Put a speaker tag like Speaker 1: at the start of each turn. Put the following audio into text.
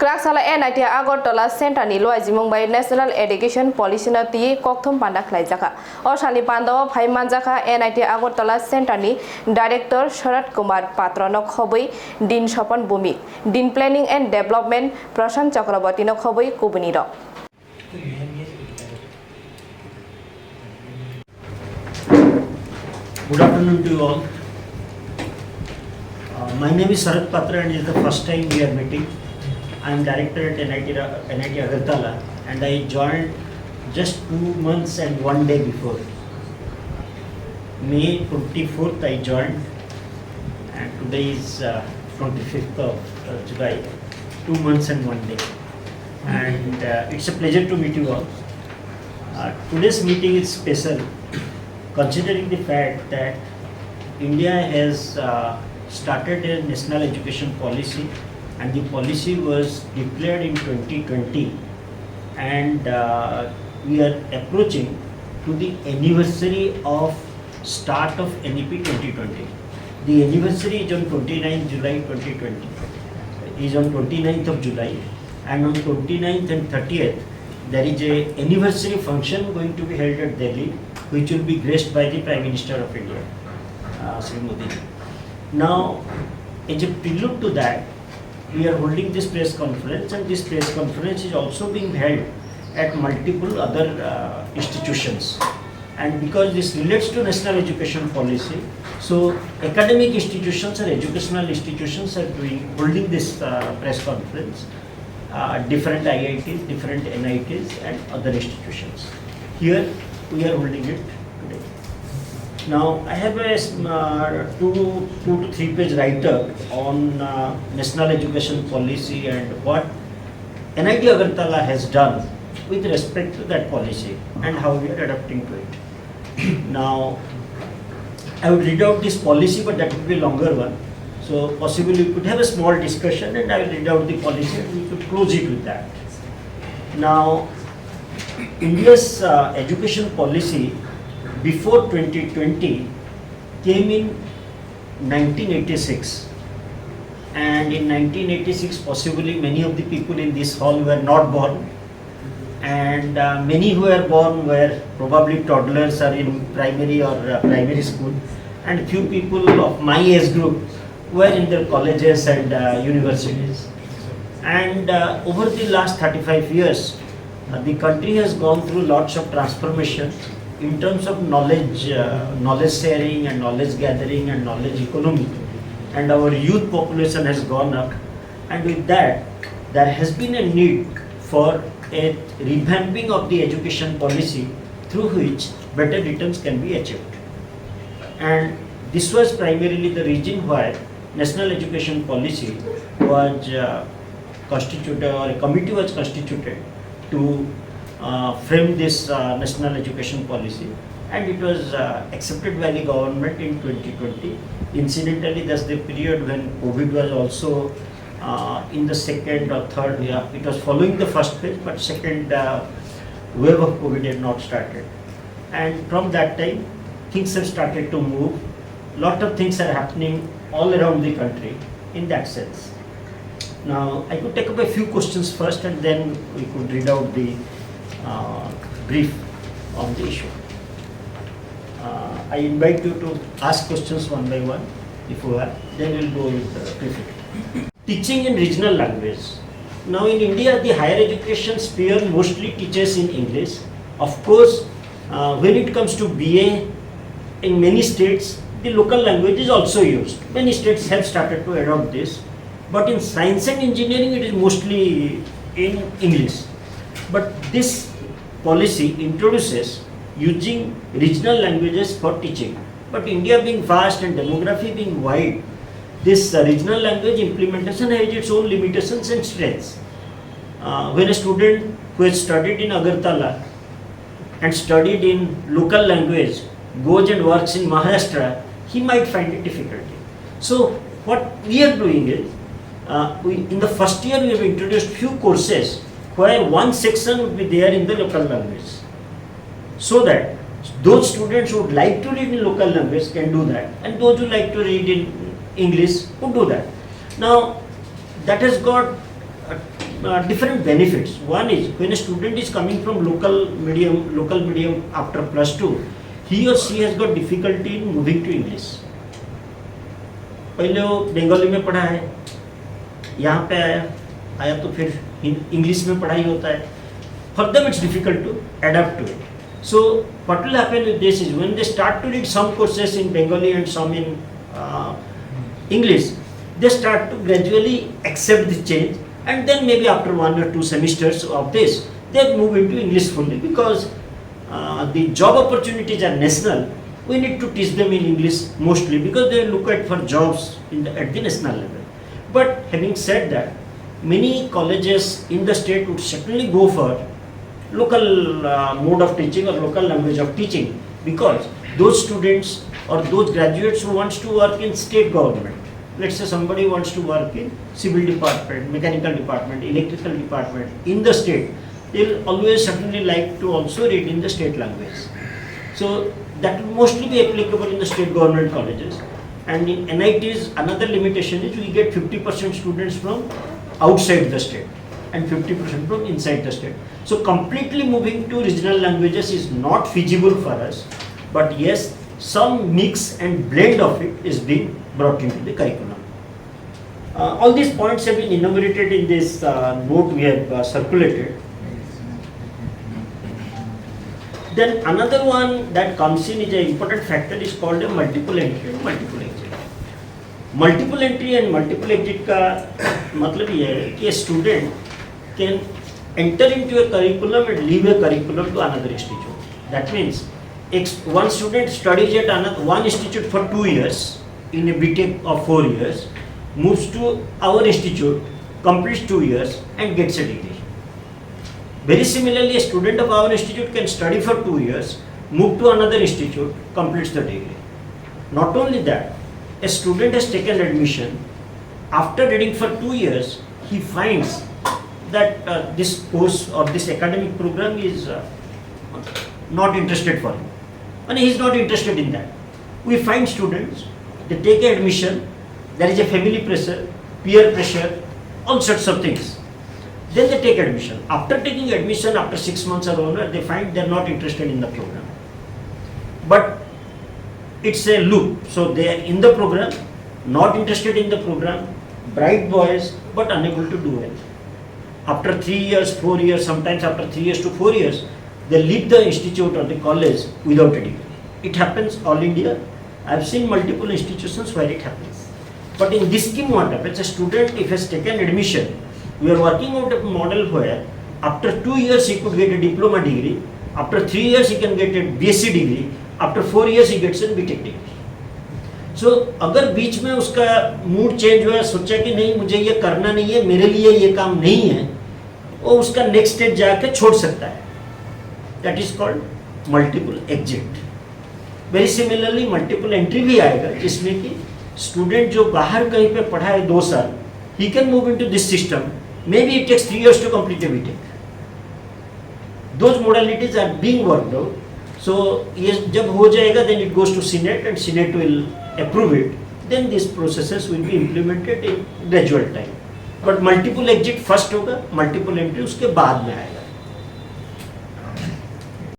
Speaker 1: Kraksala NIT Agartala Center ni loi jimong bai National Education Policy na ti kokthum panda khlai jaka o sali panda o phai manjaka NIT Agartala Center ni Director Sharat Kumar Patra no khoboi din sopan bumi din Planning and Development Prashant Chakraborty no khoboi kubuni ro
Speaker 2: Good afternoon to you all. My name is Sharat Patra and it is the first time we are meeting. I am director at NIT Agartala and I joined just 2 months and 1 day before. May 24th I joined and today is 25th of July. 2 months and 1 day. And it's a pleasure to meet you all. Today's meeting is special considering the fact that India has started a national education policy and the policy was declared in 2020 and we are approaching to the anniversary of start of NEP 2020. The anniversary is on 29th July 2020, is on 29th of July, and on 29th and 30th there is a anniversary function going to be held at Delhi, which will be graced by the Prime Minister of India, Sri Modi. Now, as a prelude to that, we are holding this press conference, and this press conference is also being held at multiple other institutions. And because this relates to national education policy, so academic institutions or educational institutions are holding this press conference. Different IITs, different NITs and other institutions. Here we are holding it today. Now I have a 2 to 3 page write-up on national education policy and what NIT Agartala has done with respect to that policy and how we are adapting to it. Now I would read out this policy, but that would be a longer one. So possibly we could have a small discussion and I will read out the policy and we could close it with that. Now, India's education policy before 2020 came in 1986, and in 1986 possibly many of the people in this hall were not born, and many who were born were probably toddlers or in primary or primary school, and few people of my age group were in their colleges and universities. And over the last 35 years, the country has gone through lots of transformation in terms of knowledge, knowledge sharing and knowledge gathering and knowledge economy. And our youth population has gone up. And with that, there has been a need for a revamping of the education policy through which better returns can be achieved. And this was primarily the reason why national education policy was constituted, or a committee was constituted to frame this national education policy, and it was accepted by the government in 2020. Incidentally, that's the period when COVID was also in the second or third, it was following the first phase, but second wave of COVID had not started. And from that time, things have started to move. Lot of things are happening all around the country in that sense. Now, I could take up a few questions first and then we could read out the brief on the issue. I invite you to ask questions one by one if you have, then we'll go with the briefing. Teaching in regional language. Now in India, the higher education sphere mostly teaches in English. Of course, when it comes to BA, in many states, the local language is also used. Many states have started to adopt this, but in science and engineering it is mostly in English. But this policy introduces using regional languages for teaching. But India being vast and demography being wide, this regional language implementation has its own limitations and strengths. When a student who has studied in Agartala and studied in local language goes and works in Maharashtra, he might find it difficult. So what we are doing is, in the first year we have introduced few courses where one section would be there in the local language, so that those students who would like to read in local language can do that, and those who like to read in English would do that. Now that has got different benefits. One is when a student is coming from local medium after +2, he or she has got difficulty in moving to English. पहले वो बंगाली में पढ़ा है, यहाँ पे आया तो फिर इंग्लिश में पढ़ाई होता है. For them it's difficult to adapt to it. So what will happen with this is when they start to read some courses in Bengali and some in English, they start to gradually accept the change, and then maybe after 1 or 2 semesters of this, they move into English fully, because the job opportunities are national. We need to teach them in English mostly because they look at for jobs at the national level. But having said that, many colleges in the state would certainly go for local mode of teaching or local language of teaching, because those students or those graduates who wants to work in state government, let's say somebody wants to work in civil department, mechanical department, electrical department in the state, they'll always certainly like to also read in the state language. So that will mostly be applicable in the state government colleges. And in NITs, another limitation is we get 50% students from outside the state and 50% from inside the state. So completely moving to regional languages is not feasible for us, but yes, some mix and blend of it is being brought into the curriculum. All these points have been enumerated in this note we have circulated. Then another one that comes in is an important factor is called a multiple entry and multiple exit. Multiple entry and multiple exit का मतलब ये है कि a student can enter into a curriculum and leave a curriculum to another institute. That means one student studies at one institute for 2 years in a BTech of 4 years, moves to our institute, completes 2 years and gets a degree. Very similarly, a student of our institute can study for 2 years, move to another institute, completes the degree. Not only that, a student has taken admission. After reading for 2 years, he finds that this course or this academic program is not interested for him, and he is not interested in that. We find students, they take admission, there is a family pressure, peer pressure, all sorts of things. Then they take admission. After taking admission, after 6 months or longer, they find they are not interested in the program. But it's a loop. So they are in the program, not interested in the program, bright boys, but unable to do it. After 3 years, 4 years, sometimes after 3 years to 4 years, they leave the institute or the college without a degree. It happens all India. I have seen multiple institutions where it happens. But in this scheme, what happens? A student, if has taken admission, we are working out a model where after 2 years he could get a diploma degree, after 3 years he can get a BSc degree, after 4 years he gets a BTech degree. So अगर बीच में उसका mood change हुआ, सोचा कि नहीं मुझे ये करना नहीं है, मेरे लिए ये काम नहीं है, वो उसका नेक्स्ट स्टेज जाके छोड़ सकता है. That is called multiple exit. Very similarly multiple entry भी आएगा, जिसमें कि स्टूडेंट जो बाहर कहीं पे पढ़ा है 2 साल, he can move into this system. Maybe it takes 3 years to complete a BTech. Those modalities are being worked out. So ये जब हो जाएगा, then it goes to Senate and Senate will approve it. Then these processes will be implemented in gradual time. But multiple exit first होगा, multiple entry उसके बाद में आएगा.